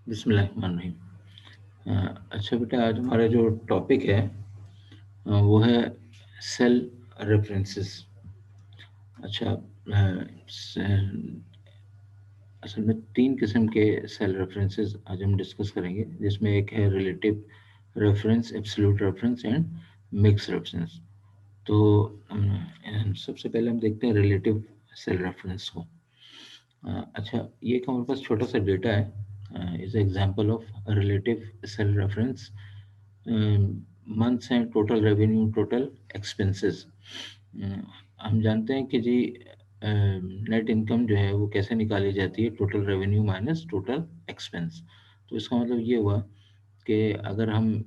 बिस्मिल्लाहिर्रहमानिर्रहीम। अच्छा बेटा, आज हमारा जो टॉपिक है वो है सेल रेफरेंसेस। अच्छा, असल में तीन किस्म के सेल रेफरेंसेस आज हम डिस्कस करेंगे, जिसमें एक है relative reference, absolute reference and mix reference. तो सबसे पहले हम देखते हैं रिलेटिव सेल रेफरेंस को। अच्छा, ये एक हमारे पास छोटा सा डेटा है, is example of relative cell reference. Months हैं, टोटल रेवेन्यू, टोटल एक्सपेंसेस। हम जानते हैं कि जी नेट इनकम जो है वो कैसे निकाली जाती है, total revenue minus total expense. तो इसका मतलब ये हुआ कि अगर हम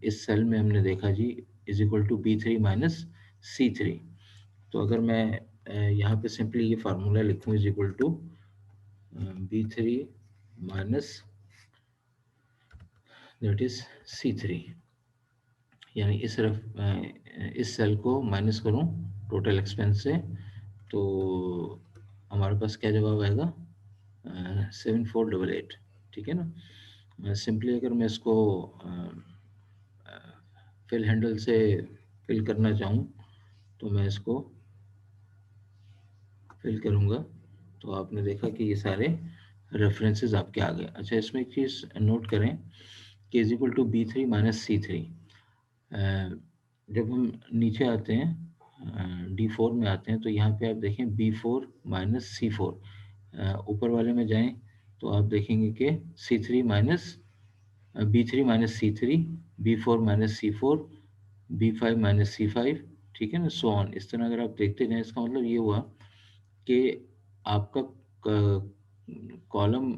इस सेल में हमने देखा G is equal to B3 minus C3। तो अगर मैं यहाँ पे सिंपली ये फार्मूला लिखूँ, is equal to B3 minus that is C3, यानी इस सेल को माइनस करूं टोटल एक्सपेंस से, तो हमारे पास क्या जवाब आएगा? 7488। ठीक है ना? सिंपली अगर मैं इसको फिल हैंडल से फिल करना चाहूँ तो मैं इसको फिल करूँगा, तो आपने देखा कि ये सारे रेफरेंसेस आपके आ गए। अच्छा, इसमें एक चीज़ नोट करें कि is equal to B3 minus C3। जब हम नीचे आते हैं, D4 में आते हैं, तो यहाँ पे आप देखें B4 माइनस C4। ऊपर वाले में जाएं तो आप देखेंगे कि C3 minus B3 minus C3, B4 minus C4, B5 minus C5। ठीक है ना, सो ऑन। इस तरह अगर आप देखते जाएं, इसका मतलब ये हुआ कि आपका कॉलम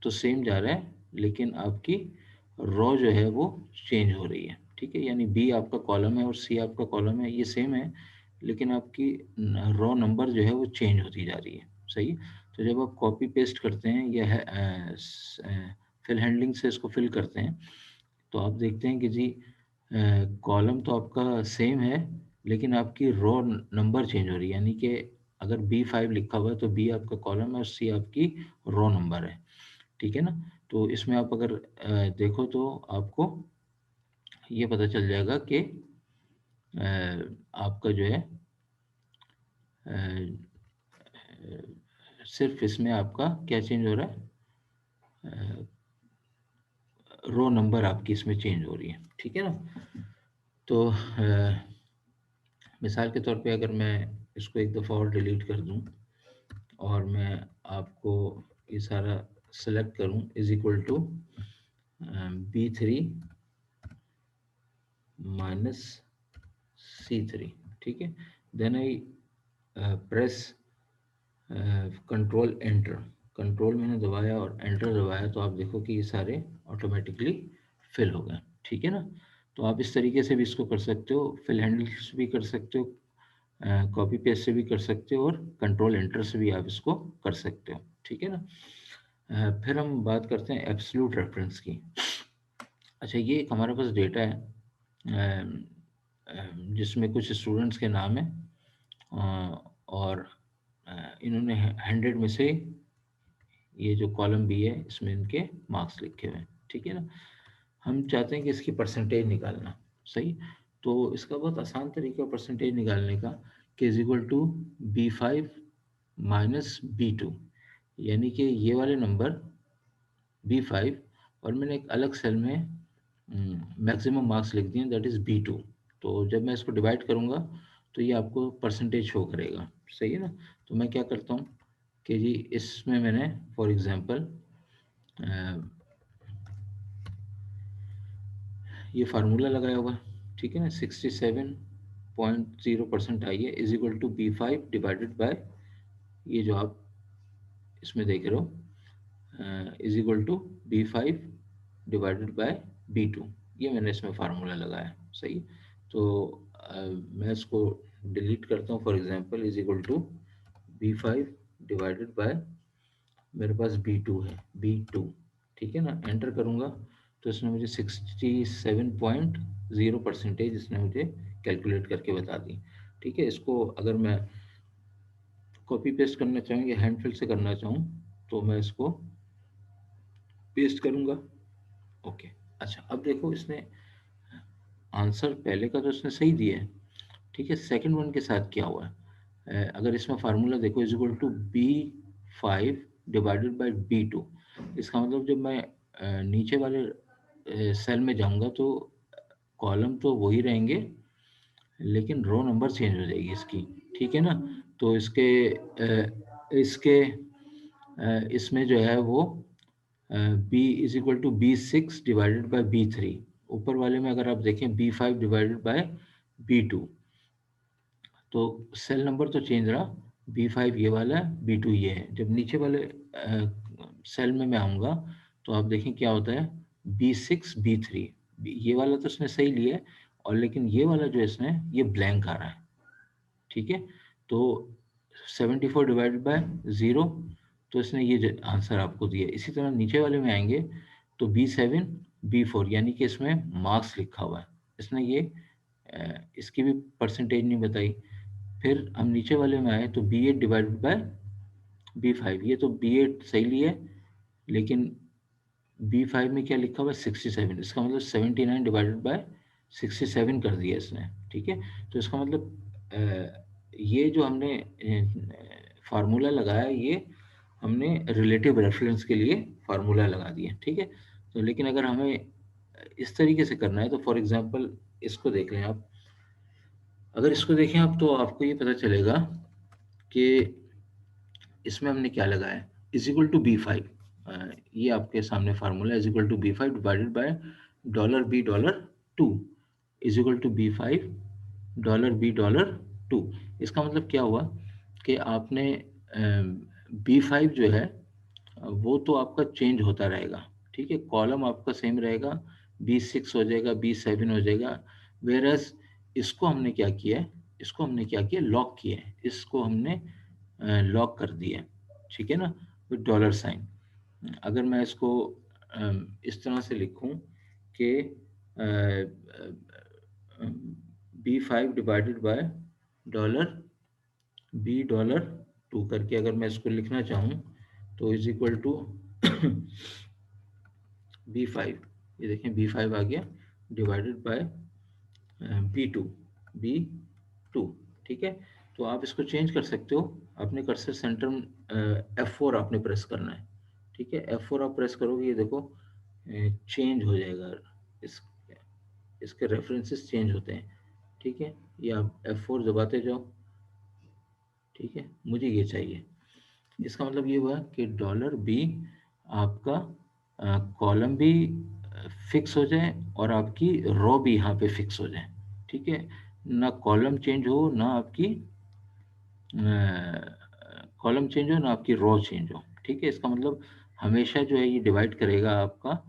तो सेम जा रहा है, लेकिन आपकी रो जो है वो चेंज हो रही है। ठीक है, यानी बी आपका कॉलम है और सी आपका कॉलम है, ये सेम है, लेकिन आपकी रो नंबर जो है वो चेंज होती जा रही है। सही। तो जब आप कॉपी पेस्ट करते हैं या फिल हैंडलिंग से इसको फिल करते हैं, तो आप देखते हैं कि जी कॉलम तो आपका सेम है, लेकिन आपकी रो नंबर चेंज हो रही है। यानी कि अगर B5 लिखा हुआ है तो बी आपका कॉलम है और सी आपकी रो नंबर है। ठीक है ना? तो इसमें आप अगर देखो तो आपको ये पता चल जाएगा कि आपका जो है सिर्फ इसमें आपका क्या चेंज हो रहा है, रो नंबर आपकी इसमें चेंज हो रही है। ठीक है ना? तो मिसाल के तौर पे अगर मैं इसको एक दफ़ा और डिलीट कर दूं और मैं आपको ये सारा सेलेक्ट करूं, is equal to B3 minus C3। ठीक है, then I press control enter. Control मैंने दबाया और एंटर दबाया, तो आप देखो कि ये सारे ऑटोमेटिकली फिल हो गए। ठीक है ना? तो आप इस तरीके से भी इसको कर सकते हो, फिल हैंडल से भी कर सकते हो, कॉपी पेस्ट से भी कर सकते हो, और कंट्रोल एंटर से भी आप इसको कर सकते हो। ठीक है ना? फिर हम बात करते हैं एब्सोल्यूट रेफरेंस की। अच्छा, ये एक हमारे पास डेटा है जिसमें कुछ स्टूडेंट्स के नाम है, और इन्होंने 100 में से ये जो कॉलम बी है इसमें इनके मार्क्स लिखे हुए हैं। ठीक है ना? हम चाहते हैं कि इसकी परसेंटेज निकालना। सही। तो इसका बहुत आसान तरीका परसेंटेज निकालने का, कि is equal to B5 minus B2। यानी कि ये वाले नंबर B5, और मैंने एक अलग सेल में मैक्सिमम मार्क्स लिख दिए, दैट इज B2। तो जब मैं इसको डिवाइड करूंगा तो ये आपको परसेंटेज शो करेगा। सही है ना? तो मैं क्या करता हूँ कि जी इसमें मैंने फॉर एग्जांपल ये फार्मूला लगाया हुआ है। ठीक है ना? 67.0% आई है, is equal to B5 divided by ये जो आप इसमें देख रहे हो, is equal to B5 divided by B2। ये मैंने इसमें फार्मूला लगाया। सही। तो मैं इसको डिलीट करता हूँ। For example is equal to B5 divided by, मेरे पास B2 है, B2। ठीक है ना? एंटर करूंगा तो इसने मुझे 67.0% इसने मुझे कैलकुलेट करके बता दी। ठीक है, इसको अगर मैं कॉपी पेस्ट करना चाहूँ या हैंड फिल से करना चाहूँ, तो मैं इसको पेस्ट करूंगा। ओके। अच्छा, अब देखो इसने आंसर पहले का तो इसने सही दिया है, ठीक है। सेकंड वन के साथ क्या हुआ है, अगर इसमें फार्मूला देखो is equal to B5 divided by B2। इसका मतलब जब मैं नीचे वाले सेल में जाऊंगा तो कॉलम तो वही रहेंगे, लेकिन रो नंबर चेंज हो जाएगी इसकी, ठीक है ना। तो इसमें जो है वो B = B6 divided by B3। ऊपर वाले में अगर आप देखें B5 डिवाइडेड बाय B2, तो सेल नंबर तो चेंज रहा, B5 ये वाला है, B2 ये है। जब नीचे वाले सेल में मैं आऊँगा तो आप देखें क्या होता है, B6 B3। ये वाला तो इसने सही लिया है, और लेकिन ये वाला जो इसने ये ब्लैंक आ रहा है, ठीक है। तो 74 डिवाइडेड बाय 0, तो इसने ये आंसर आपको दिया। इसी तरह नीचे वाले में आएंगे तो B7 B4, यानी कि इसमें मार्क्स लिखा हुआ है, इसने ये इसकी भी परसेंटेज नहीं बताई। फिर हम नीचे वाले में आए तो B8 डिवाइडेड बाय B5, ये तो B8 सही लिया है, लेकिन B5 में क्या लिखा हुआ है 67, इसका मतलब 79 डिवाइडेड बाय 67 कर दिया इसने, ठीक है। तो इसका मतलब ये जो हमने फार्मूला लगाया, ये हमने रिलेटिव रेफरेंस के लिए फार्मूला लगा दिया, ठीक है। तो लेकिन अगर हमें इस तरीके से करना है तो फॉर एग्जांपल इसको देख लें आप। अगर इसको देखें आप तो आपको ये पता चलेगा कि इसमें हमने क्या लगाया, इज इक्वल टू B5। ये आपके सामने formula, is equal to B5 divided by $B$2 is equal to B5 $B$2। इसका मतलब क्या हुआ कि आपने B5 जो है वो तो आपका चेंज होता रहेगा, ठीक है। कॉलम आपका सेम रहेगा, B6 हो जाएगा, B7 हो जाएगा। वेरस इसको हमने क्या किया है, इसको हमने क्या किया, लॉक किया है, इसको हमने लॉक कर दिया है, ठीक है ना, विद डॉलर साइन। अगर मैं इसको इस तरह से लिखूं कि B5 डिवाइडेड बाय $B$2 करके अगर मैं इसको लिखना चाहूँ तो इज इक्वल टू B5, ये देखें B5 आ गया डिवाइडेड बाय B2, ठीक है। तो आप इसको चेंज कर सकते हो, अपने कर्सर सेंटर F4 आपने प्रेस करना है, ठीक है। F4 आप प्रेस करोगे, ये देखो चेंज हो जाएगा, इस इसके रेफरेंसेस चेंज होते हैं, ठीक है। ये आप F4 दबाते जाओ, ठीक है। मुझे ये चाहिए, इसका मतलब ये हुआ कि $B आपका कॉलम भी फिक्स हो जाए और आपकी रो भी यहाँ पे फिक्स हो जाए, ठीक है। ना कॉलम चेंज हो, ना आपकी कॉलम चेंज हो, ना आपकी रो चेंज हो, ठीक है। इसका मतलब हमेशा जो है ये डिवाइड करेगा आपका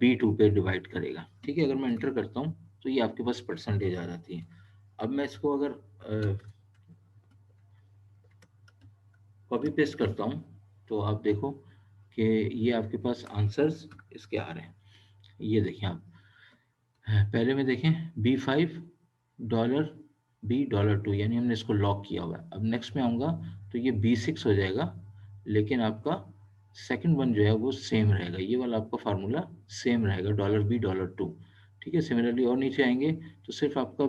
B2 पे डिवाइड करेगा, ठीक है। अगर मैं एंटर करता हूँ तो ये आपके पास परसेंटेज आ जाती है। अब मैं इसको अगर कॉपी पेस्ट करता हूँ तो आप देखो कि ये आपके पास आंसर्स इसके आ रहे हैं। ये देखें आप, पहले में देखें B5 $B$2, यानी हमने इसको लॉक किया हुआ है। अब नेक्स्ट में आऊँगा तो ये B6 हो जाएगा, लेकिन आपका सेकंड वन जो है वो सेम रहेगा, ये वाला आपका फार्मूला सेम रहेगा, $B$2, ठीक है। सिमिलरली और नीचे आएंगे तो सिर्फ आपका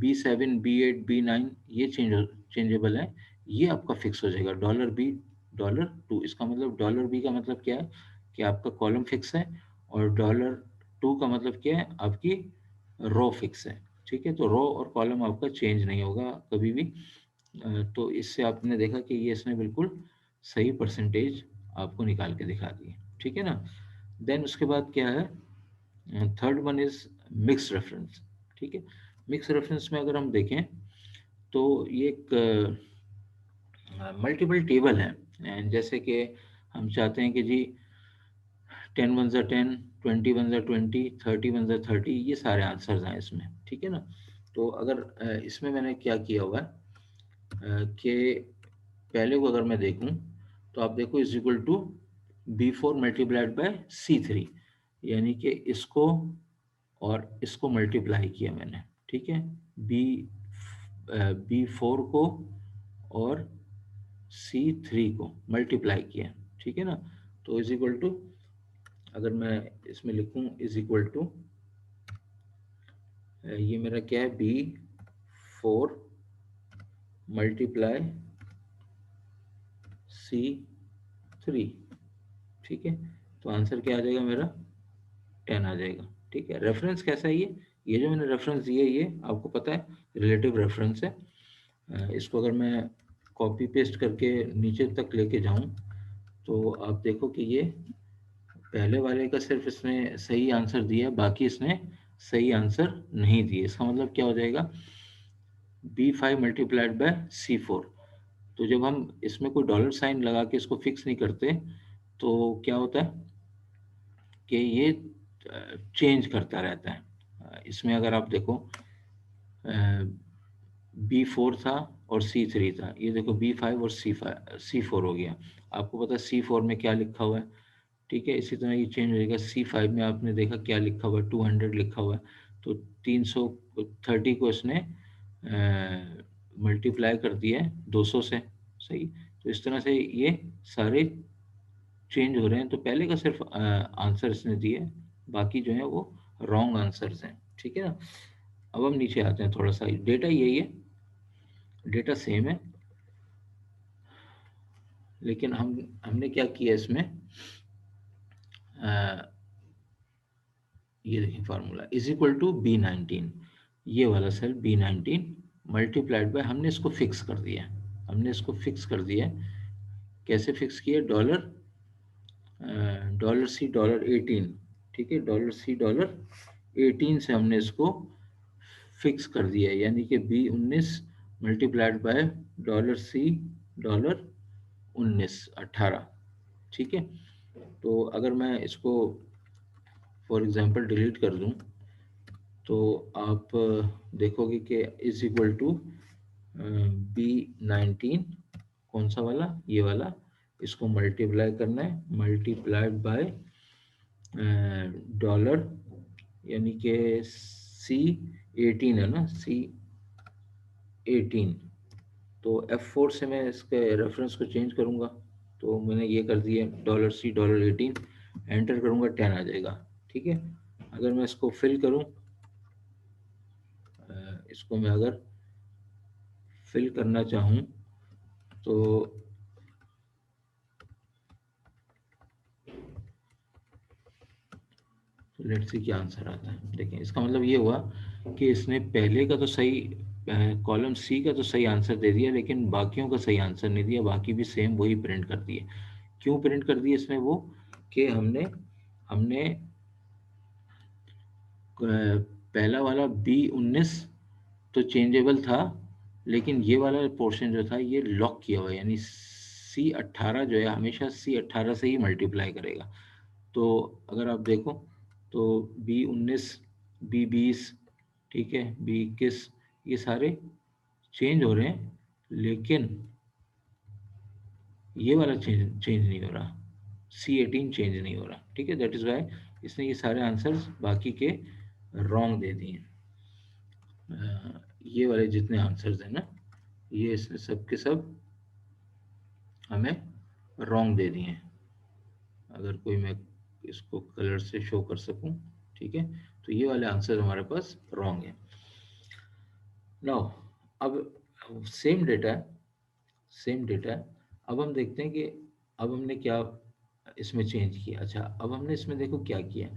B7 B8 B9 ये चेंजेबल है, ये आपका फिक्स हो जाएगा, $B$2। इसका मतलब $B का मतलब क्या है कि आपका कॉलम फिक्स है, और $2 का मतलब क्या है, आपकी रो फिक्स है, ठीक है। तो रो और कॉलम आपका चेंज नहीं होगा कभी भी। तो इससे आपने देखा कि ये इसने बिल्कुल सही परसेंटेज आपको निकाल के दिखा दी, ठीक है ना। देन उसके बाद क्या है, third one is mix reference, ठीक है। मिक्स रेफरेंस में अगर हम देखें तो ये एक मल्टीपल टेबल है, जैसे कि हम चाहते हैं कि जी 10 वन ज़ा 10, 20 वन ज़ा 20, 30 वन ज़ा 30, ये सारे आंसर्स हैं इसमें, ठीक है ना। तो अगर इसमें मैंने क्या किया हुआ है कि पहले को अगर मैं देखूं तो आप देखो is equal to B4 multiplied by C3, यानी कि इसको और इसको मल्टीप्लाई किया मैंने, ठीक है। बी B4 को और C3 को मल्टीप्लाई किया, ठीक है ना। तो इज इक्वल टू, अगर मैं इसमें लिखूं इज इक्वल टू, ये मेरा क्या है, B4 मल्टीप्लाई C3, ठीक है। तो आंसर क्या आ जाएगा मेरा, 10 आ जाएगा। ठीक है, रेफरेंस कैसा है ये जो मैंने रेफरेंस दिया ये आपको पता है रिलेटिव रेफरेंस है। इसको अगर मैं कॉपी पेस्ट करके नीचे तक लेके जाऊं तो आप देखो कि ये पहले वाले का सिर्फ इसने सही आंसर दिया है, बाकी इसने सही आंसर नहीं दिए। इसका मतलब क्या हो जाएगा, B5 मल्टीप्लाइड बाय C4। तो जब हम इसमें कोई डॉलर साइन लगा के इसको फिक्स नहीं करते तो क्या होता है कि ये चेंज करता रहता है। इसमें अगर आप देखो B4 था और C3 था, ये देखो B5 और C4 हो गया। आपको पता है C4 में क्या लिखा हुआ है, ठीक है। इसी तरह ये चेंज हो जाएगा, C5 में आपने देखा क्या लिखा हुआ है, 200 लिखा हुआ है। तो 330 को इसने मल्टीप्लाई कर दिया है 200 से, सही। तो इस तरह से ये सारे चेंज हो रहे हैं। तो पहले का सिर्फ आंसर इसने दिए, बाकी जो है वो रॉन्ग आंसर्स हैं, ठीक है ना। अब हम नीचे आते हैं, थोड़ा सा डेटा यही है, डेटा सेम है, लेकिन हमने क्या किया इसमें, अ, ये देखिए formula is equal to B19, ये वाला सेल B19 मल्टीप्लाइड बाय, हमने इसको फिक्स कर दिया है, हमने इसको फिक्स कर दिया है। कैसे फिक्स किया, $C18, ठीक है, $C18 से हमने इसको फिक्स कर दिया है, यानी कि B19 मल्टीप्लाइड बाय $C19, ठीक है। तो अगर मैं इसको फॉर एग्जांपल डिलीट कर दूं तो आप देखोगे कि इज इक्वल टू B19, कौन सा वाला, ये वाला, इसको मल्टीप्लाई करना है, मल्टीप्लाइड बाय डॉलर, यानी कि C18 है ना, C18। तो F4 से मैं इसके रेफरेंस को चेंज करूंगा, तो मैंने ये कर दिया, $C18, एंटर करूंगा, 10 आ जाएगा, ठीक है। अगर मैं इसको फिल करूं, इसको मैं अगर फिल करना चाहूँ तो लेट्स सी क्या आंसर आता है। देखें, इसका मतलब ये हुआ कि इसने पहले का तो सही, कॉलम सी का तो सही आंसर दे दिया, लेकिन बाकियों का सही आंसर नहीं दिया, बाकी भी सेम वही प्रिंट कर दिए। क्यों प्रिंट कर दिए इसने वो, कि हमने हमने पहला वाला B19 तो चेंजेबल था, लेकिन ये वाला पोर्शन जो था ये लॉक किया हुआ है, यानी C18 जो है हमेशा C18 से ही मल्टीप्लाई करेगा। तो अगर आप देखो तो B19, B20, ठीक है, B21, ये सारे चेंज हो रहे हैं, लेकिन ये वाला चेंज चेंज नहीं हो रहा, C18 चेंज नहीं हो रहा, ठीक है। दैट इज वाई इसने ये सारे आंसर्स बाकी के रॉन्ग दे दिए। ये वाले जितने आंसर्स हैं ना, ये इसने सब के सब हमें रॉन्ग दे दिए हैं। अगर कोई मैं इसको कलर से शो कर सकूं, ठीक है, तो ये वाले आंसर हमारे पास रॉन्ग है। नाउ अब सेम डेटा है, सेम डेटा है। अब हम देखते हैं कि अब हमने क्या इसमें चेंज किया। अच्छा, अब हमने इसमें देखो क्या किया,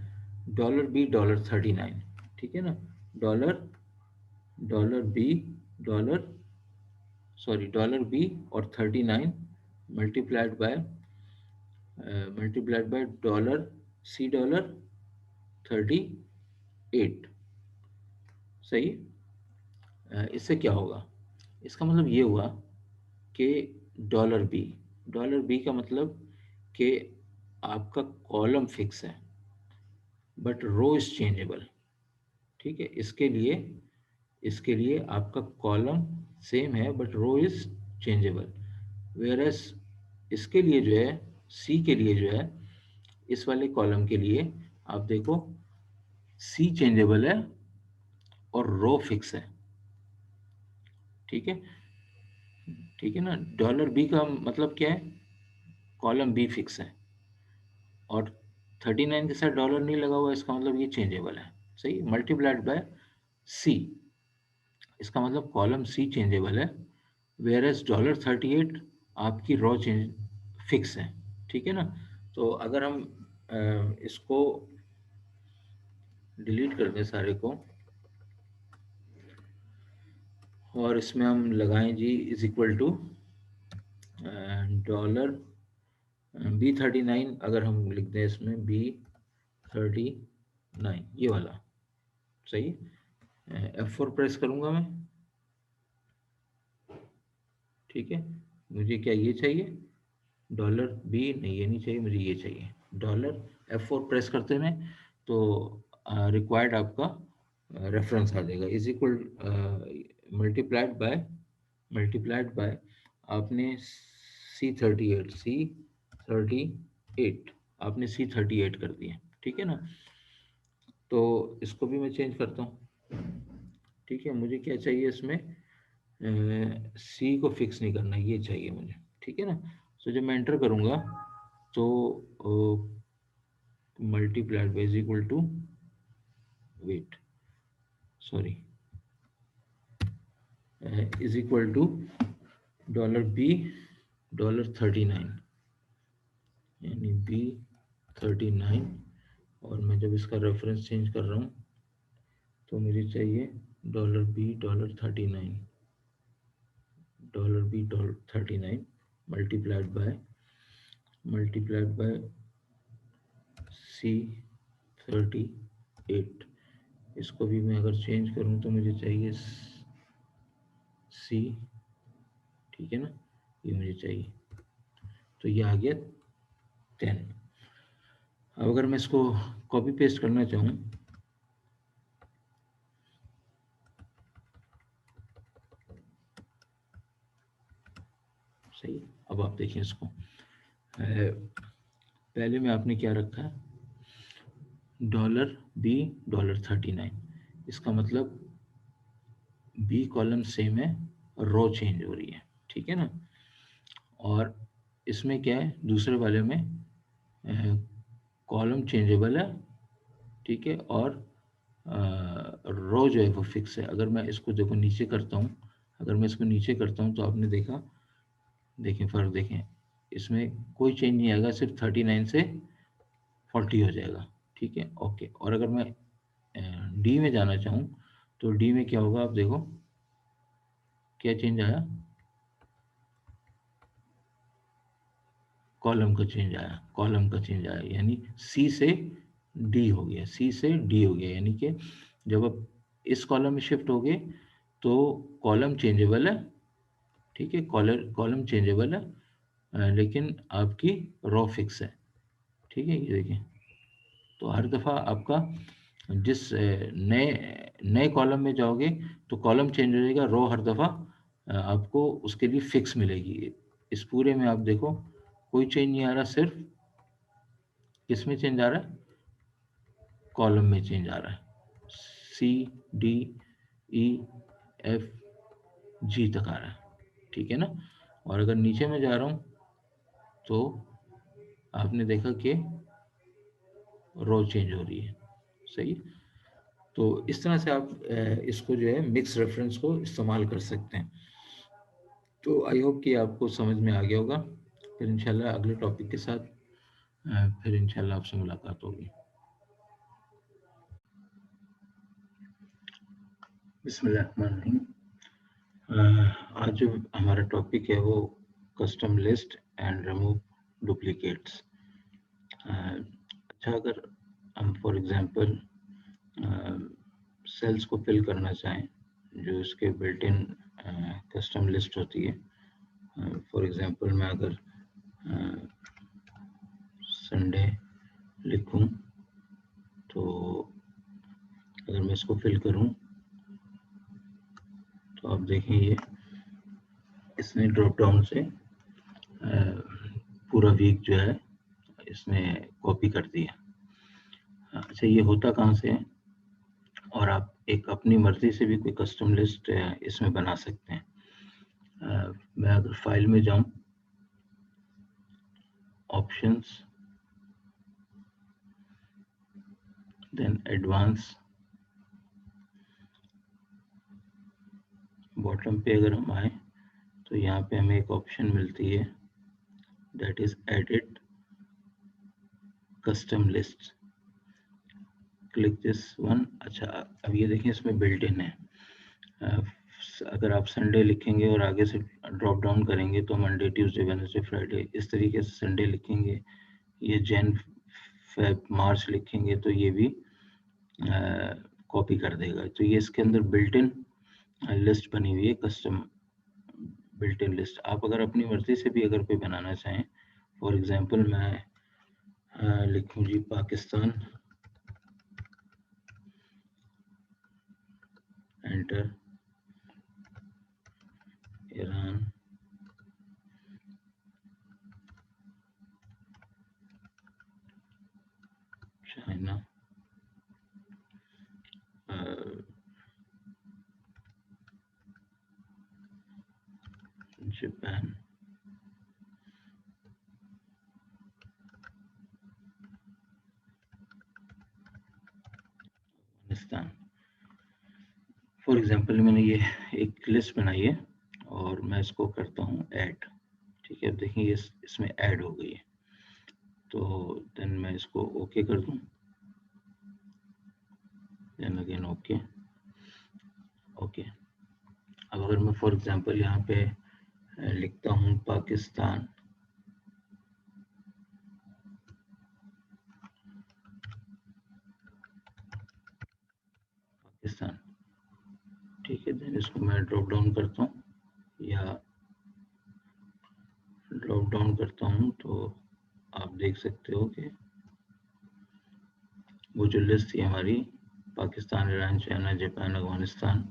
$B, $39, ठीक है ना, dollar dollar B dollar $B और 39 मल्टीप्लाइड बाय $38, सही। इससे क्या होगा, इसका मतलब ये हुआ कि डॉलर बी का मतलब कि आपका कॉलम फिक्स है बट रो इज चेंजेबल, ठीक है। इसके लिए आपका कॉलम सेम है but row is changeable, whereas इसके लिए जो है, सी के लिए जो है, इस वाले कॉलम के लिए आप देखो सी चेंजेबल है और रो फिक्स है, ठीक है, ठीक है ना। $B का मतलब क्या है, कॉलम बी फिक्स है, और 39 के साथ डॉलर नहीं लगा हुआ, इसका मतलब ये चेंजेबल है। सही, मल्टीप्लाइड बाय सी, इसका मतलब कॉलम सी चेंजेबल है, वेयर एज $38 आपकी रॉ चेंज फिक्स है। ठीक है ना। तो अगर हम इसको डिलीट कर दें सारे को, और इसमें हम लगाएं G is equal to dollar B39, अगर हम लिख दें इसमें B39 ये वाला। सही, F4 प्रेस करूंगा मैं। ठीक है, मुझे क्या ये चाहिए, डॉलर बी नहीं, ये नहीं चाहिए मुझे, ये चाहिए डॉलर। F4 प्रेस करते में तो रिक्वायर्ड आपका रेफरेंस आ जाएगा, इज इक्वल मल्टीप्लाइड बाय आपने C38 आपने C38 कर दिया। ठीक है ना। तो इसको भी मैं चेंज करता हूँ। ठीक है, मुझे क्या चाहिए इसमें, सी को फिक्स नहीं करना, ये चाहिए मुझे। ठीक है ना। तो जब मैं एंटर करूंगा तो multiplied by is equal to, wait sorry, is equal to dollar B $39, यानी B39। और मैं जब इसका रेफरेंस चेंज कर रहा हूँ तो मुझे चाहिए $39 मल्टीप्लाइड बाय C38। इसको भी मैं अगर चेंज करूं तो मुझे चाहिए सी। ठीक है ना, ये मुझे चाहिए, तो ये आ गया 10। अब अगर मैं इसको कॉपी पेस्ट करना चाहूँ, सही, अब आप देखिए इसको, पहले में आपने क्या रखा है, $B39, इसका मतलब बी कॉलम सेम है, रो चेंज हो रही है। ठीक है ना। और इसमें क्या है, दूसरे वाले में कॉलम चेंजेबल है। ठीक है, और रो जो है वो फिक्स है। अगर मैं इसको देखो नीचे करता हूँ, अगर मैं इसको नीचे करता हूँ तो आपने देखा, देखें फ़र्क देखें, इसमें कोई चेंज नहीं आएगा, सिर्फ 39 से 40 हो जाएगा। ठीक है, ओके। और अगर मैं डी में जाना चाहूँ तो डी में क्या होगा, आप देखो क्या चेंज आया, कॉलम का चेंज आया, यानी सी से डी हो गया, सी से डी हो गया, यानी कि जब आप इस कॉलम में शिफ्ट हो गए तो कॉलम चेंजेबल है। ठीक है, कॉलम चेंजेबल है, लेकिन आपकी रो फिक्स है। ठीक है, ये देखिए, तो हर दफ़ा आपका जिस नए नए कॉलम में जाओगे तो कॉलम चेंज हो जाएगा, रो हर दफ़ा आपको उसके लिए फिक्स मिलेगी। इस पूरे में आप देखो कोई चेंज नहीं आ रहा, सिर्फ किस में चेंज आ रहा है, कॉलम में चेंज आ रहा है, C D E F G तक आ रहा है। ठीक है ना। और अगर नीचे में जा रहा हूँ तो आपने देखा कि रो चेंज हो रही है। सही, तो इस तरह से आप इसको जो है मिक्स रेफरेंस को इस्तेमाल कर सकते हैं। तो आई होप कि आपको समझ में आ गया होगा। फिर इंशाल्लाह अगले टॉपिक के साथ फिर इंशाल्लाह आपसे मुलाकात होगी। बिस्मिल्लाहिर्रहमानिर्रहीम। आज जो हमारा टॉपिक है वो custom list and remove duplicates. अच्छा, अगर हम फॉर एग्जांपल सेल्स को फिल करना चाहें जो इसके बिल्ट इन कस्टम लिस्ट होती है, फॉर एग्जांपल मैं अगर संडे लिखूं तो अगर मैं इसको फिल करूं तो आप देखें ये इसने ड्रॉप डाउन से पूरा वीक जो है इसने कॉपी कर दिया। अच्छा, ये होता कहाँ से है, और आप एक अपनी मर्जी से भी कोई कस्टम लिस्ट इसमें बना सकते हैं। मैं अगर फाइल में जाऊं, ऑप्शंस, देन एडवांस, बॉटम पे अगर हम आए तो यहाँ पे हमें एक ऑप्शन मिलती है that is edit custom list, click this one. अच्छा, अब ये देखें इसमें बिल्ट इन है। अगर आप संडे लिखेंगे और आगे से ड्रॉप डाउन करेंगे तो मंडे ट्यूसडे वेडनेसडे फ्राइडे, इस तरीके से संडे लिखेंगे, ये जैन फेब मार्च लिखेंगे तो ये भी कॉपी कर देगा। तो ये इसके अंदर बिल्ट इन लिस्ट बनी हुई है, कस्टम बिल्ट इन लिस्ट। आप अगर अपनी मर्जी से भी अगर कोई बनाना चाहें, फॉर एग्जांपल मैं लिखूं जी Pakistan, enter, Iran, China, Japan, Afghanistan. For example मैंने ये एक लिस्ट बनाई है और मैं इसको करता हूँ ऐड। ठीक है, अब देखिए ये इसमें ऐड हो गई है। तो देन मैं इसको ओके कर दूं, देन अगेन ओके ओके। अब अगर मैं फॉर एग्जांपल यहाँ पे लिखता हूँ पाकिस्तान, पाकिस्तान, ठीक है, देन इसको मैं ड्रॉप डाउन करता हूँ या ड्रॉप डाउन करता हूँ तो आप देख सकते हो कि वो जो लिस्ट थी हमारी Pakistan, Iran, China, Japan, Afghanistan,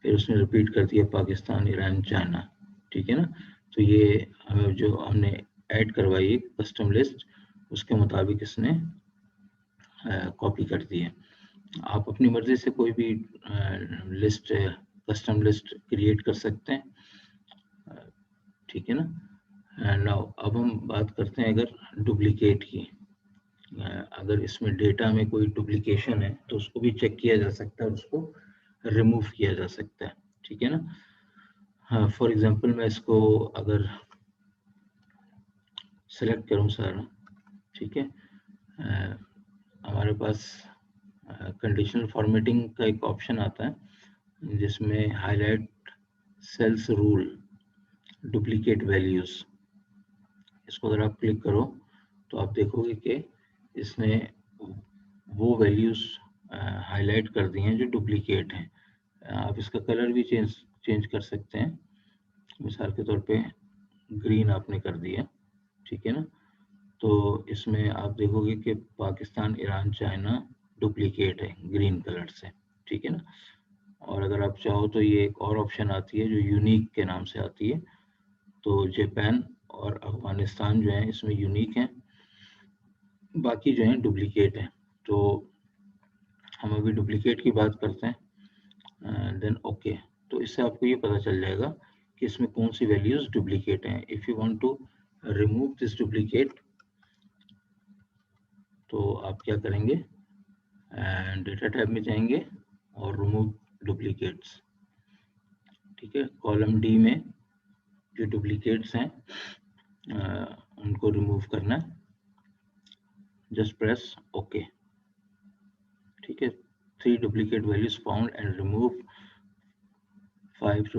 फिर उसने रिपीट कर दिया पाकिस्तान, ईरान, चाइना। ठीक है ना, तो ये जो हमने ऐड करवाई है कस्टम लिस्ट, उसके मुताबिक इसने कॉपी कर दी है। आप अपनी मर्जी से कोई भी लिस्ट, कस्टम लिस्ट क्रिएट कर सकते हैं। ठीक है ना। नाउ अब हम बात करते हैं अगर डुप्लीकेट की। अगर इसमें डेटा में कोई डुप्लीकेशन है तो उसको भी चेक किया जा सकता है, उसको रिमूव किया जा सकता है। ठीक है ना। हाँ, फॉर एग्जांपल मैं इसको अगर सेलेक्ट करूं सारा, ठीक है, हमारे पास कंडीशनल फॉर्मेटिंग का एक ऑप्शन आता है जिसमें highlight cells rule duplicate values, इसको अगर आप क्लिक करो तो आप देखोगे कि इसने वो वैल्यूज हाईलाइट कर दी हैं जो डुप्लीकेट हैं। आप इसका कलर भी चेंज चेंज कर सकते हैं, मिसाल के तौर पे ग्रीन आपने कर दिया। ठीक है ना, तो इसमें आप देखोगे कि पाकिस्तान, ईरान, चाइना डुप्लीकेट है ग्रीन कलर से। ठीक है ना, और अगर आप चाहो तो ये एक और ऑप्शन आती है जो यूनिक के नाम से आती है। तो जापान और अफगानिस्तान जो है इसमें यूनिक हैं, बाकी जो हैं डुप्लीकेट हैं। तो हम अभी डुप्लीकेट की बात करते हैं, देन ओके। तो इससे आपको ये पता चल जाएगा कि इसमें कौन सी वैल्यूज डुप्लीकेट हैं। If you want to remove this duplicate तो आप क्या करेंगे, डेटा टैब में जाएंगे और रिमूव डुप्लीकेट्स। ठीक है, कॉलम डी में जो डुप्लीकेट्स हैं उनको रिमूव करना है, जस्ट प्रेस ओके। ठीक है, 3 duplicate values found and remove 5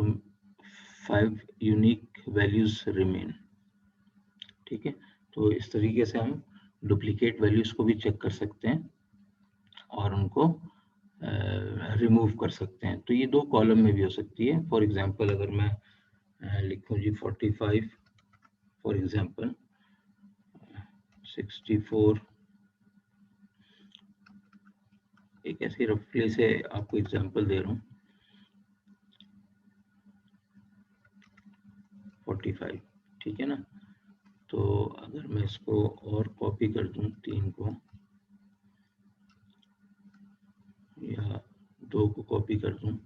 unique values remain. ठीक है, तो इस तरीके से हम डुप्लीकेट वैल्यूज को भी चेक कर सकते हैं और उनको रिमूव कर सकते हैं। तो ये 2 कॉलम में भी हो सकती है। फॉर एग्जांपल अगर मैं लिखूं जी 45, फॉर एग्जांपल 64, एक ऐसे रफली से आपको एग्जांपल दे रहा हूँ, 45। ठीक है ना, तो अगर मैं इसको और कॉपी कर दूं 3 को या 2 को कॉपी कर दूं,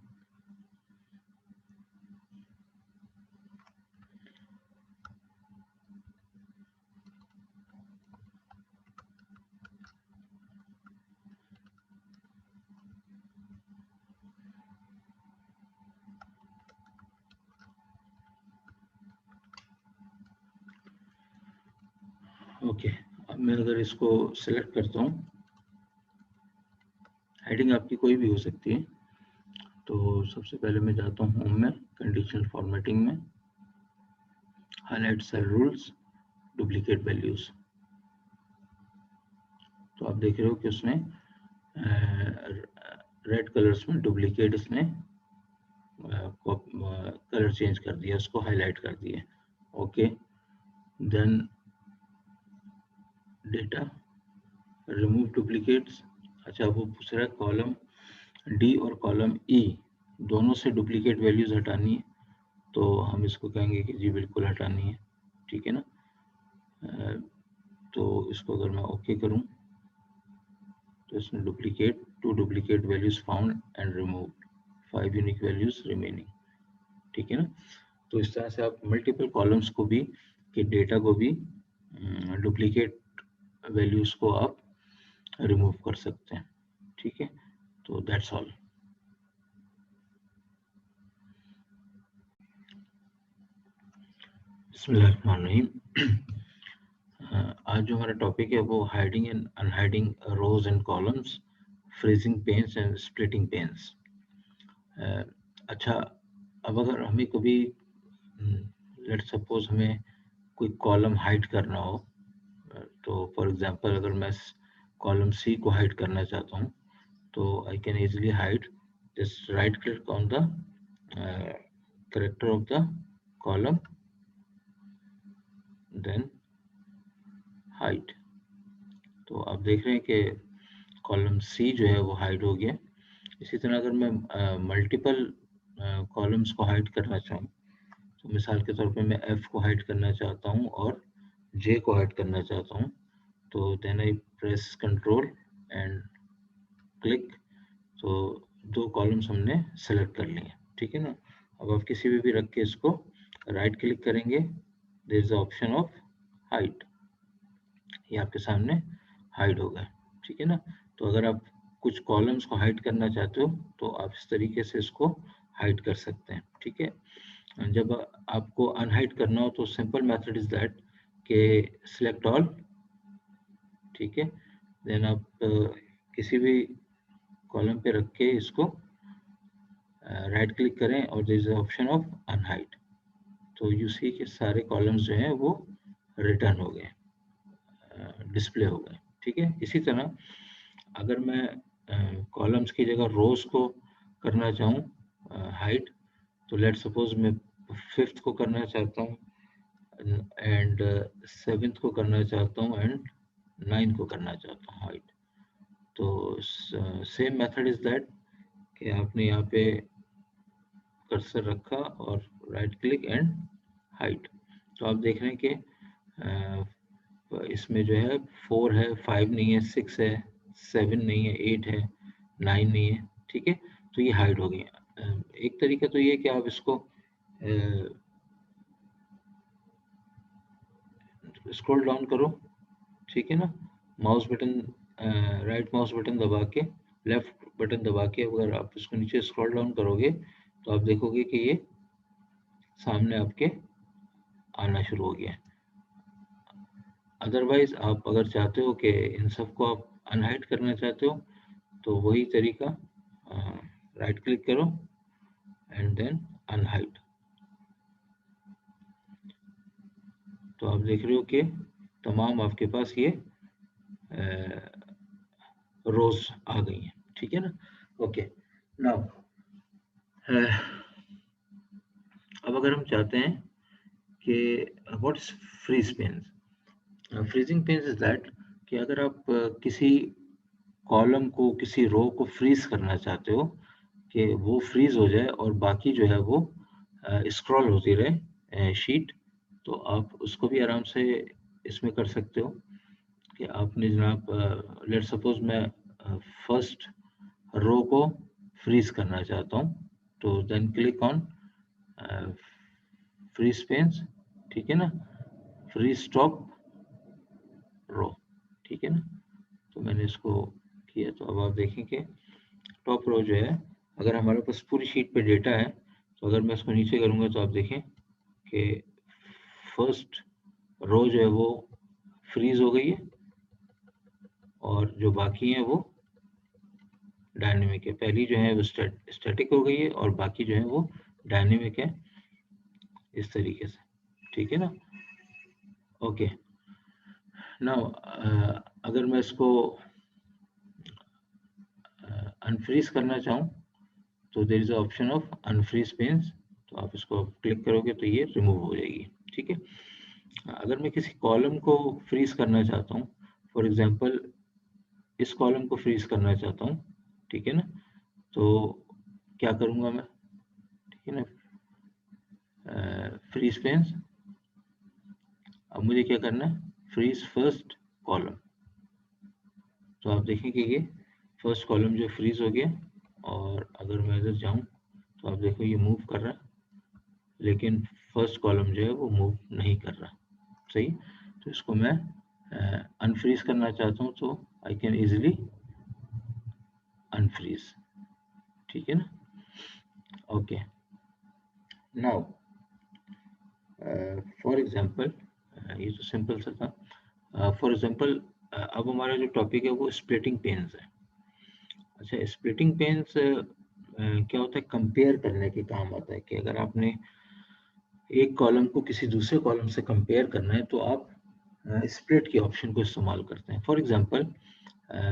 ओके, अब मैं अगर इसको सिलेक्ट करता हूँ, हेडिंग आपकी कोई भी हो सकती है। तो सबसे पहले मैं जाता हूँ होम में, कंडीशनल फॉर्मेटिंग में, highlight cell rules, duplicate values. तो आप देख रहे हो कि उसने रेड कलर्स में डुप्लीकेट इसने कलर चेंज कर दिया, उसको हाईलाइट कर दिया। Okay, then data remove duplicates. अच्छा, वो पूछ रहा है कॉलम डी और कॉलम ई दोनों से डुप्लीकेट वैल्यूज हटानी है, तो हम इसको कहेंगे कि जी बिल्कुल हटानी है, ठीक है ना। तो इसको अगर मैं ओके करूं तो इसमें two duplicate values found and remove, 5 unique values remaining, ठीक है ना। तो इस तरह से आप मल्टीपल कॉलम्स को भी, के डेटा को भी, डुप्लीकेट वैल्यूज को आप रिमूव कर सकते हैं, ठीक है। तो दैट्स ऑल। बिस्मिल्लाहिर्रहमानिर्रहीम। आज जो हमारा टॉपिक है वो hiding and unhiding rows and columns, freezing panes and splitting panes. अच्छा, अब अगर हमें कभी लेट्स सपोज हमें कोई कॉलम हाइड करना हो, तो फॉर एग्जांपल अगर मैं कॉलम सी को हाइड करना चाहता हूँ, तो I can easily hide, just right click on the character of the column, then hide. तो आप देख रहे हैं कि कॉलम सी जो है वो हाइड हो गया। इसी तरह अगर मैं मल्टीपल कॉलम्स को हाइड करना चाहूँ, तो मिसाल के तौर पे मैं एफ को हाइड करना चाहता हूँ और जे को हाइड करना चाहता हूँ, तो then I press control and click. तो दो कॉलम्स हमने सेलेक्ट कर लिए, ठीक है ना। अब आप किसी भी रख के इसको राइट क्लिक करेंगे, there is the option of hide, ये आपके सामने हाइड हो गए, ठीक है ना। तो अगर आप कुछ कॉलम्स को हाइड करना चाहते हो तो आप इस तरीके से इसको हाइड कर सकते हैं, ठीक है। जब आपको अनहाइड करना हो तो सिंपल मेथड इज दैट के सिलेक्ट ऑल, ठीक है। देन आप किसी भी कॉलम पे रख के इसको राइट क्लिक करें और there is option of unhide, तो यू सी कि सारे कॉलम्स जो हैं वो रिटर्न हो गए, डिस्प्ले हो गए, ठीक है। इसी तरह अगर मैं कॉलम्स की जगह रोज को करना चाहूँ हाइड, तो लेट सपोज मैं फिफ्थ को करना चाहता हूँ एंड सेवेंथ को करना चाहता हूँ एंड नाइन्थ को करना चाहता हूँ हाइड। तो सेम मेथड इज दैट कि आपने यहाँ पे कर्सर रखा और राइट क्लिक एंड हाइड। तो आप देख रहे हैं कि इसमें जो है 4 है, 5 नहीं है, 6 है, 7 नहीं है, 8 है, 9 नहीं है, ठीक है। तो ये हाइड हो गई। एक तरीका तो ये कि आप इसको स्क्रॉल डाउन करो, ठीक है ना। Mouse button, right mouse button दबा के, लेफ्ट बटन दबा के अगर आप इसको नीचे स्क्रॉल डाउन करोगे तो आप देखोगे कि ये सामने आपके आना शुरू हो गया। अदरवाइज आप अगर चाहते हो कि इन सबको आप अनहाइड करना चाहते हो, तो वही तरीका, राइट क्लिक करो एंड देन अनहाइड। तो आप देख रहे हो कि तमाम आपके पास ये रोज आ गई हैं, ठीक है ना। ओके, नाउ अब अगर हम चाहते हैं कि what is freeze panes, freezing panes is that कि अगर आप किसी कॉलम को, किसी रो को फ्रीज करना चाहते हो कि वो फ्रीज हो जाए और बाकी जो है वो स्क्रॉल होती रहे शीट, तो आप उसको भी आराम से इसमें कर सकते हो कि आपने जनाब लेट सपोज मैं फर्स्ट रो को फ्रीज करना चाहता हूँ, तो then click on freeze panes, ठीक है ना, फ्रीज टॉप रो, ठीक है ना। तो मैंने इसको किया, तो अब आप देखें कि टॉप रो जो है, अगर हमारे पास पूरी शीट पे डेटा है, तो अगर मैं इसको नीचे करूंगा तो आप देखें कि फर्स्ट रो जो है वो फ्रीज हो गई है और जो बाकी हैं वो डायनेमिक है। पहली जो है वो स्टैटिक हो गई है और बाकी जो है वो डायनेमिक है, इस तरीके से। ठीक है ना? ओके। नाउ अगर मैं इसको अनफ्रीज करना चाहूँ तो there is option of unfreeze panes, तो आप इसको क्लिक करोगे तो ये रिमूव हो जाएगी। ठीक है। अगर मैं किसी कॉलम को फ्रीज करना चाहता हूँ, फॉर एग्जांपल इस कॉलम को फ्रीज करना चाहता हूँ, ठीक है ना, तो क्या करूँगा मैं? ठीक है ना, फ्रीज पेन्स। अब मुझे क्या करना है? Freeze first column. तो आप देखेंगे ये फर्स्ट कॉलम जो फ्रीज हो गया, और अगर मैं इधर जाऊं तो आप देखो ये मूव कर रहा है, लेकिन फर्स्ट कॉलम जो है वो मूव नहीं कर रहा। सही। तो इसको मैं अनफ्रीज करना चाहता हूँ, तो आई कैन इजीली अनफ्रीज। ठीक है ना? ओके। नाउ फॉर एग्जांपल, ये तो सिंपल सा था। फॉर एग्जांपल अब हमारा जो टॉपिक है वो स्प्लिटिंग पेन्स है। अच्छा, स्प्लिटिंग पेन्स क्या होता है? कंपेयर करने के काम आता है कि अगर आपने एक कॉलम को किसी दूसरे कॉलम से कंपेयर करना है तो आप स्प्लिट के ऑप्शन को इस्तेमाल करते हैं। फॉर एग्जांपल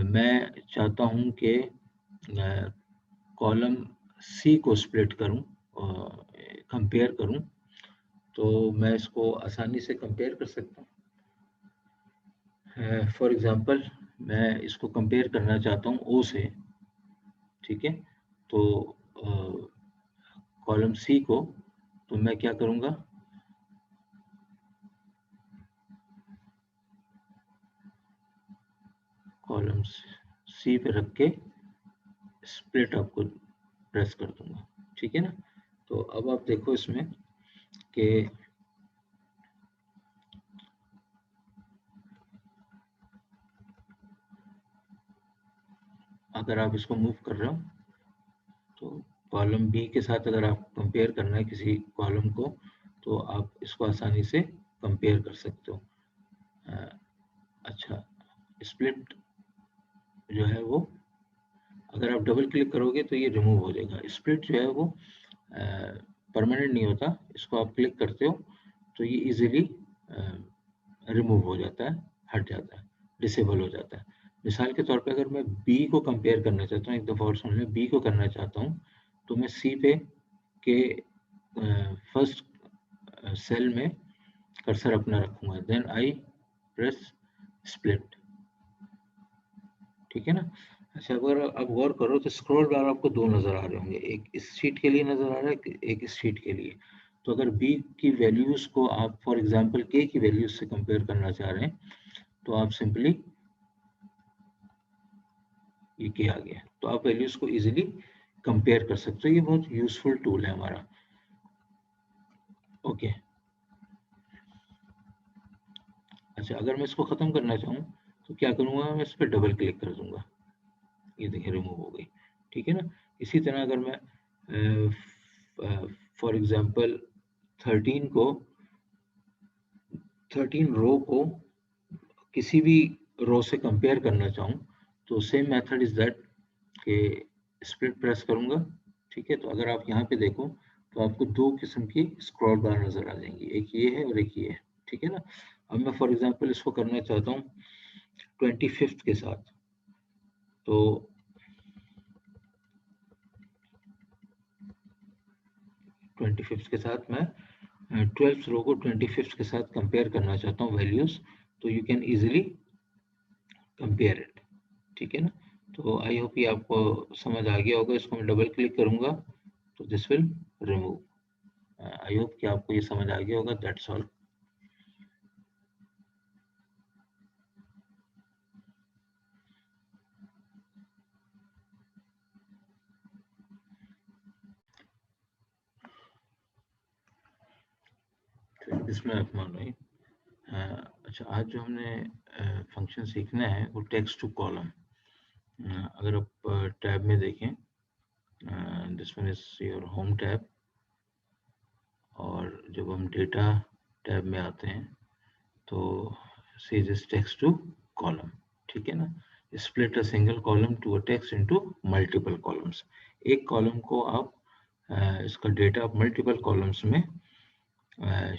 मैं चाहता हूं कि कॉलम सी को स्प्लिट करूं, कंपेयर करूं, तो मैं इसको आसानी से कंपेयर कर सकता हूं। फॉर एग्जांपल मैं इसको कंपेयर करना चाहता हूं ओ से। ठीक है। तो कॉलम सी को, तो मैं क्या करूंगा? कॉलम सी पे रख के स्प्लिट आपको प्रेस कर दूंगा। ठीक है ना? तो अब आप देखो इसमें कि अगर आप इसको मूव कर रहे हो तो कॉलम बी के साथ अगर आप कंपेयर करना है किसी कॉलम को, तो आप इसको आसानी से कंपेयर कर सकते हो। अच्छा, स्प्लिट जो है वो अगर आप डबल क्लिक करोगे तो ये रिमूव हो जाएगा। स्प्लिट जो है वो परमानेंट नहीं होता, इसको आप क्लिक करते हो तो ये इजीली रिमूव हो जाता है, हट जाता है, डिसेबल हो जाता है। मिसाल के तौर पे अगर मैं बी को कंपेयर करना चाहता हूँ, एक दफ़ा और सुन लें, बी को करना चाहता हूँ, तो मैं सी पे के फर्स्ट सेल में कर्सर अपना रखूंगा, देन आई प्रेस स्प्लिट। ठीक है ना? अच्छा, अगर आप गौर करो तो स्क्रॉल बार आपको दो नज़र आ रहे होंगे, एक इस शीट के लिए नज़र आ रहा है, एक इस शीट के लिए। तो अगर बी की वैल्यूज़ को आप फॉर एग्जांपल के की वैल्यूज़ से कंपेयर करना चाह रहे हैं, तो आप सिंपली ये के आ गया, तो आप वैल्यूज़ को इजीली कंपेयर कर सकते हो। ये बहुत यूजफुल टूल है हमारा। ओके। अच्छा, अगर मैं इसको ख़त्म करना चाहूँ तो क्या करूँगा? मैं इस पर डबल क्लिक कर दूंगा, ये देखिए रिमूव हो गई। ठीक है ना? इसी तरह अगर मैं फॉर एग्जांपल 13 को 13 रो को किसी भी रो से कंपेयर करना चाहूँ, तो सेम मेथड इज दैट कि स्प्लिट प्रेस करूँगा। ठीक है। तो अगर आप यहाँ पे देखो तो आपको दो किस्म की स्क्रॉल बार नज़र आ जाएंगी, एक ये है और एक ये है। ठीक है ना? अब मैं फॉर एग्जांपल इसको करना चाहता हूँ 25th के साथ, तो 25th के साथ मैं 12th रो को 25th के साथ कंपेयर करना चाहता हूँ वैल्यूज, तो you can easily compare it. ठीक है ना? तो आई होप ये आपको समझ आ गया होगा। इसको मैं डबल क्लिक करूंगा तो this will remove. I hope कि आपको ये समझ आ गया होगा। That's all. इसमें अपमान नहीं। अच्छा, आज जो हमने फंक्शन सीखना है वो टेक्स्ट टू कॉलम। अगर आप टैब में देखें, this one is your home tab, और जब हम डेटा टैब में आते हैं तो sees text to column, ठीक है ना. Split a single column to a text into multiple columns. एक कॉलम को आप इसका डेटा आप मल्टीपल कॉलम्स में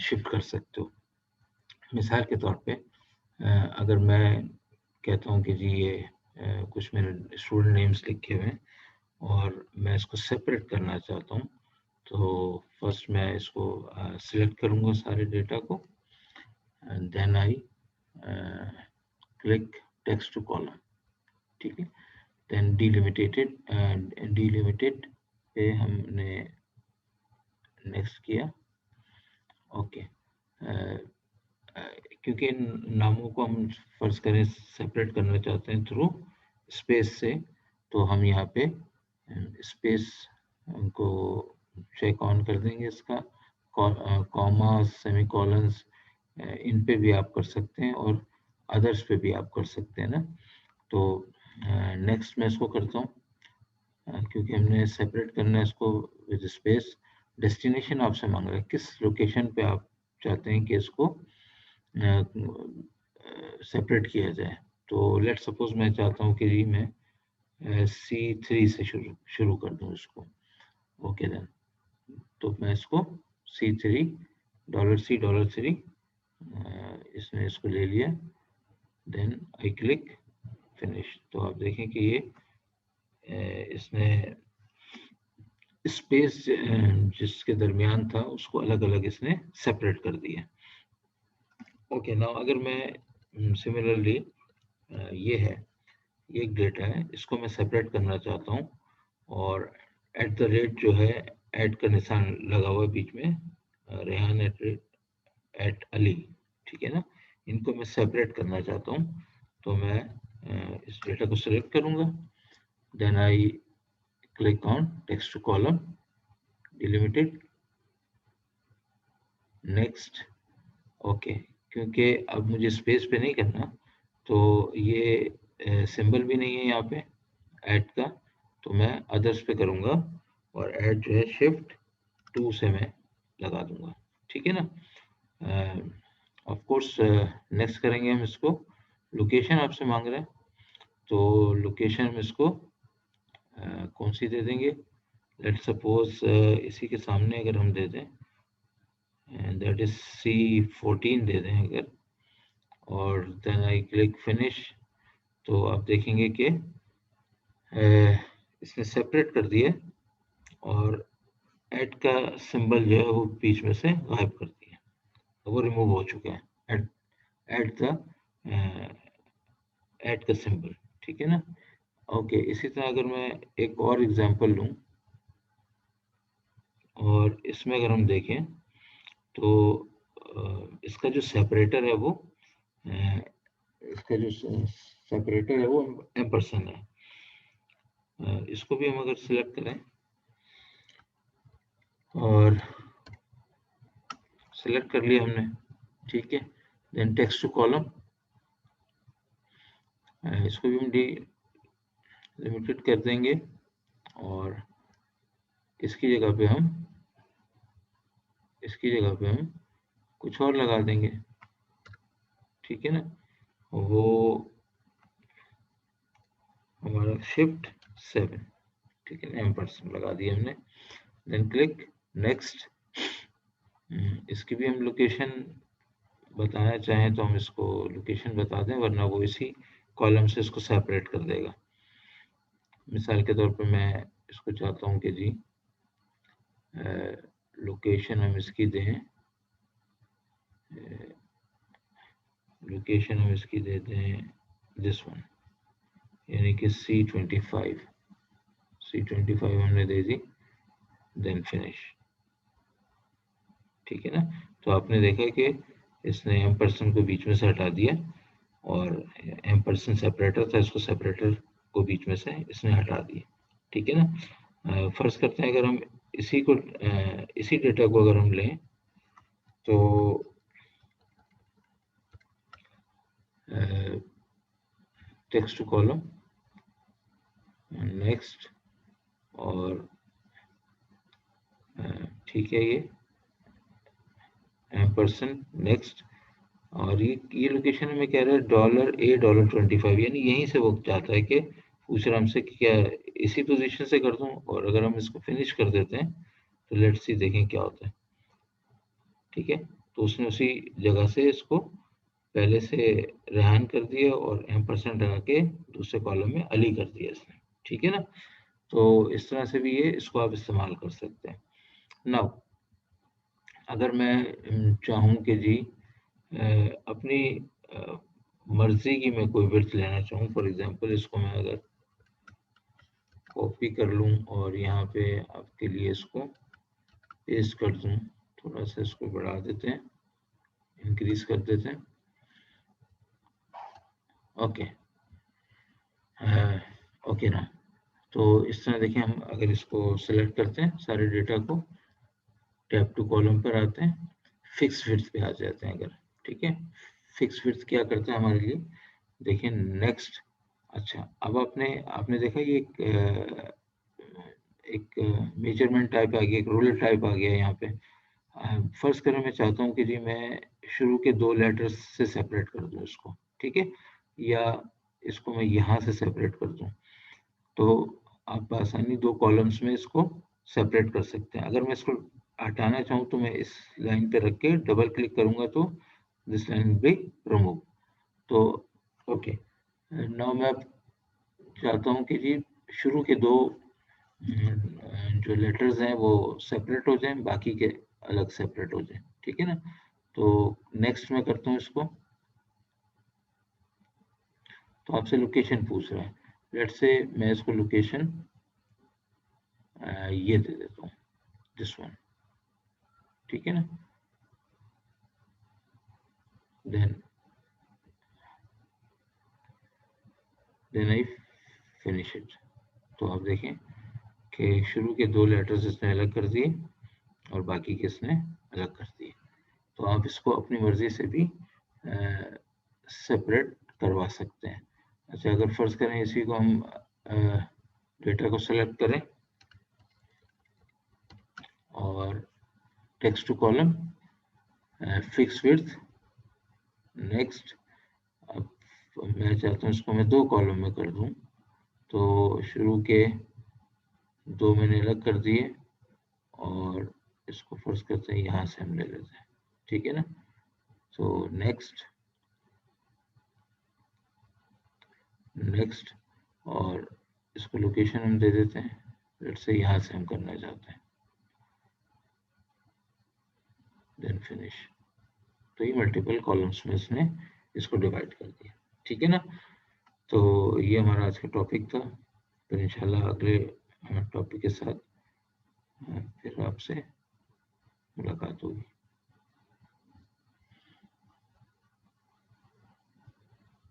शिफ्ट कर सकते हो. मिसाल के तौर पे अगर मैं कहता हूँ कि जी ये कुछ मेरे स्टूडेंट नेम्स लिखे हुए हैं और मैं इसको सेपरेट करना चाहता हूँ, तो फर्स्ट मैं इसको सिलेक्ट करूँगा सारे डेटा को, and then I click text to column, ठीक है. देन डिलिमिटेड पे हमने नेक्स्ट किया. ओके, क्योंकि इन नामों को हम फर्ज करें सेपरेट करना चाहते हैं थ्रू स्पेस से, तो हम यहाँ पे स्पेस को चेक ऑन कर देंगे. इसका कॉमा, सेमीकोलंस, इन पे भी आप कर सकते हैं और अदर्स पे भी आप कर सकते हैं ना. तो नेक्स्ट मैं इसको करता हूँ, क्योंकि हमने सेपरेट करना है इसको विद स्पेस. डेस्टिनेशन आपसे मांग रहा है किस लोकेशन पे आप चाहते हैं कि इसको सेपरेट किया जाए. तो लेट सपोज मैं चाहता हूँ कि जी मैं C3 से शुरू कर दूँ इसको. ओके देन, तो मैं इसको C3 $C$3 इसने इसको ले लिया. Then I click finish. तो आप देखें कि ये इसने स्पेस जिसके दरमियान था उसको अलग अलग इसने सेपरेट कर दिया. ओके, नाउ अगर मैं सिमिलरली ये है, ये एक डेटा है, इसको मैं सेपरेट करना चाहता हूँ और एट द रेट जो है ऐड का निशान लगा हुआ है बीच में, रेहान एट अली, ठीक है ना. इनको मैं सेपरेट करना चाहता हूँ, तो मैं इस डेटा को सिलेक्ट करूँगा. Then I click on text to column, delimited, next. Okay, क्योंकि अब मुझे स्पेस पे नहीं करना, तो ये सिंबल भी नहीं है यहाँ पे ऐड का, तो मैं अदर्स पे करूँगा और ऐड जो है शिफ्ट 2 से मैं लगा दूंगा, ठीक है ना. ऑफ कोर्स नेक्स्ट करेंगे हम इसको. लोकेशन आपसे मांग रहे हैं, तो लोकेशन में इसको कौन सी दे देंगे. लेट सपोज इसी के सामने अगर हम दे दें, दैट इज C14 दे दें अगर, और देन आई क्लिक फिनिश, तो आप देखेंगे कि इसने सेपरेट कर दिया और ऐड का सिंबल जो है वो बीच में से गायब कर दिया, वो रिमूव हो चुके हैं ऐड का सिंबल, ठीक है ना. ओके, इसी तरह अगर मैं एक और एग्जांपल लूं और इसमें अगर हम देखें, तो इसका जो सेपरेटर है वो एम्परसेंड है. इसको भी हम अगर सिलेक्ट करें और सिलेक्ट कर लिया हमने, ठीक है. देन टेक्स्ट टू कॉलम, इसको भी हम लिमिटेड कर देंगे और इसकी जगह पे हम कुछ और लगा देंगे, ठीक है ना. वो हमारा शिफ्ट 7, ठीक है ना, एम्परसेंड लगा दिया हमने. Then click next. इसकी भी हम लोकेशन बताना चाहें तो हम इसको लोकेशन बता दें, वरना वो इसी कॉलम से इसको सेपरेट कर देगा. मिसाल के तौर पे मैं इसको चाहता हूँ कि जी लोकेशन हम इसकी दें, लोकेशन हम इसकी दे दें दिस वन, यानी कि C25 हमने दे दी. देन फिनिश, ठीक है ना. तो आपने देखा कि इसने एम्परसेंड को बीच में से हटा दिया और एम्परसेंड सेपरेटर था, इसको सेपरेटर को बीच में से इसने हटा दिया, ठीक है ना. फर्ज करते हैं अगर हम इसी डेटा को अगर हम लें, तो टेक्स्ट टू कॉलम, नेक्स्ट, और ठीक है ये एम्परसेंड नेक्स्ट, और ये लोकेशन हमें कह रहा है $A $25, यानी यहीं से वो चाहता है कि पूछ रहा हमसे कि क्या इसी पोजीशन से कर दूं, और अगर हम इसको फिनिश कर देते हैं तो लेट्स सी देखें क्या होता है। ठीक है, तो उसने उसी जगह से इसको पहले से रेहान कर दिया और एम्परसेंड लगा के दूसरे कॉलम में अली कर दिया इसने। ठीक है ना, तो इस तरह से भी ये इसको आप इस्तेमाल कर सकते हैं। नाउ अगर मैं चाहूँ कि जी अपनी मर्जी की मैं कोई विड्थ लेना चाहूँ, फॉर एग्जांपल इसको मैं अगर कॉपी कर लूँ और यहाँ पे आपके लिए इसको पेस्ट कर दूँ, थोड़ा सा इसको बढ़ा देते हैं, इंक्रीज कर देते हैं। ओके, ओके ना, तो इस तरह देखिए हम अगर इसको सेलेक्ट करते हैं सारे डेटा को, टैब टू कॉलम पर आते हैं, फिक्स विड्थ पे आ जाते हैं अगर। ठीक है, फिक्स विड्थ क्या करता है हमारे लिए, देखिए नेक्स्ट। अच्छा, अब आपने आपने देखा ये एक मेजरमेंट टाइप आ गया, एक रूलर टाइप आ गया यहाँ पे। फर्ज करें मैं चाहता हूँ कि जी मैं शुरू के 2 लेटर्स से सेपरेट कर दूँ इसको, ठीक है, या इसको मैं यहाँ से सेपरेट कर दूँ, तो आप आसानी 2 कॉलम्स में इसको सेपरेट कर सकते हैं। अगर मैं इसको हटाना चाहूँ तो मैं इस लाइन पे रख के डबल क्लिक करूँगा तो this line will be remove. तो ओके, नाउ मैं अब चाहता हूँ कि जी शुरू के 2 जो लेटर्स हैं वो सेपरेट हो जाएँ, बाकी के अलग सेपरेट हो जाएँ। ठीक है ना? तो नेक्स्ट मैं करता हूँ इसको। तो आपसे लोकेशन पूछ रहा है। लेट्स से मैं इसको लोकेशन ये दे देता हूँ, दिस वन। ठीक है ना? Then I finish it. तो आप देखें कि शुरू के 2 लेटर्स इसने अलग कर दिए और बाकी के इसने अलग कर दिए। तो आप इसको अपनी मर्जी से भी सेपरेट करवा सकते हैं। अच्छा, अगर फर्ज करें इसी को हम डेटा को सेलेक्ट करें और text to column, fix width, next. अब मैं चाहता हूँ इसको मैं 2 कॉलम में कर दूँ, तो शुरू के 2 मैंने अलग कर दिए और इसको फर्ज करते हैं यहाँ से हम ले लेते हैं। ठीक है ना? तो नेक्स्ट, नेक्स्ट, और इसको लोकेशन हम दे देते हैं, लेट्स से यहाँ से हम करना चाहते हैं, देन फिनिश। तो ये मल्टीपल कॉलम्स में इसने इसको डिवाइड कर दिया। ठीक है ना? तो ये हमारा आज का टॉपिक था। फिर इंशाल्लाह अगले टॉपिक के साथ फिर आपसे मुलाकात होगी।